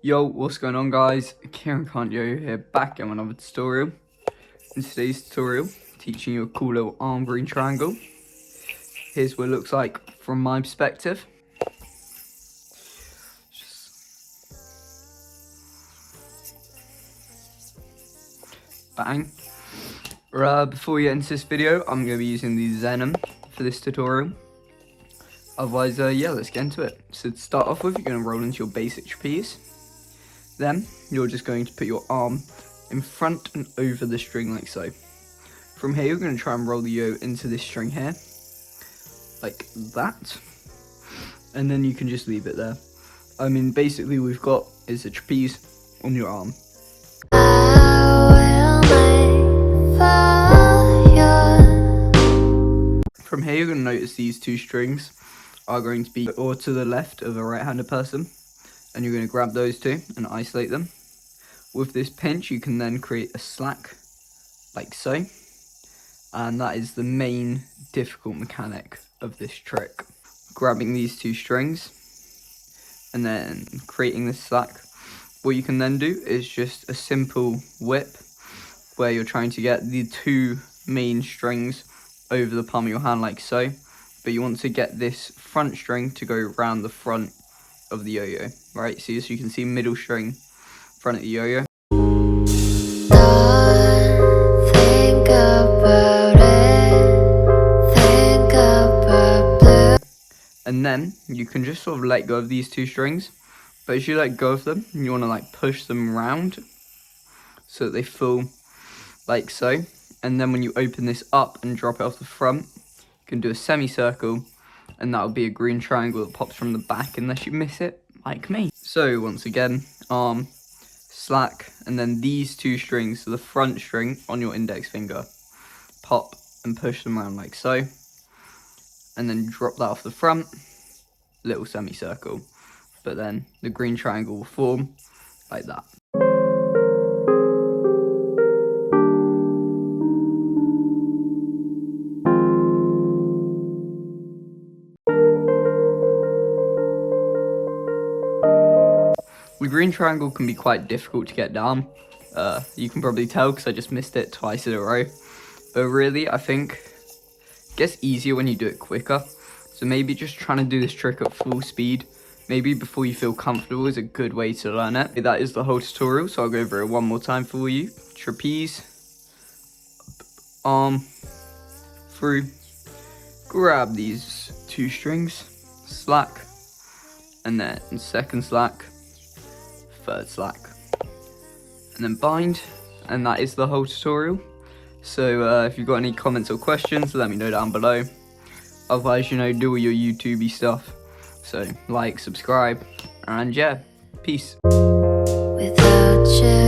Yo, what's going on guys? Kieran Yoyo here, back in another tutorial. In today's tutorial, teaching you a cool little arm green triangle. Here's what it looks like from my perspective. Bang. Before we get into this video, I'm going to be using the Venom for this tutorial. Otherwise, yeah, let's get into it. So to start off with, you're going to roll into your basic trapeze. Then, you're just going to put your arm in front and over the string like so. From here, you're going to try and roll the yo into this string here, like that. And then you can just leave it there. I mean, basically, we've got is a trapeze on your arm. From here, you're going to notice these two strings are going to be or to the left of a right-handed person. And you're going to grab those two and isolate them. With this pinch, you can then create a slack, like so. And that is the main difficult mechanic of this trick. Grabbing these two strings and then creating this slack. What you can then do is just a simple whip where you're trying to get the two main strings over the palm of your hand like so. But you want to get this front string to go around the front of the yo-yo, right? So as you can see, middle string, front of the yo-yo. And then you can just sort of let go of these two strings, but as you let go of them, you want to like push them around so that they fall like so. And then when you open this up and drop it off the front, you can do a semicircle, and that'll be a green triangle that pops from the back unless you miss it, like me. So once again, arm, slack, and then these two strings, so the front string on your index finger, pop and push them around like so. And then drop that off the front, little semicircle. But then the green triangle will form like that. The green triangle can be quite difficult to get down. You can probably tell because I just missed it twice in a row. But really, I think it gets easier when you do it quicker. So maybe just trying to do this trick at full speed, maybe before you feel comfortable, is a good way to learn it. That is the whole tutorial, so I'll go over it one more time for you. Trapeze, arm, through, grab these two strings, slack, and then second slack, third slack, and then bind, and that is the whole tutorial. So if you've got any comments or questions, let me know down below. Otherwise, you know, do all your YouTubey stuff. So like, subscribe, and yeah, peace. Without you.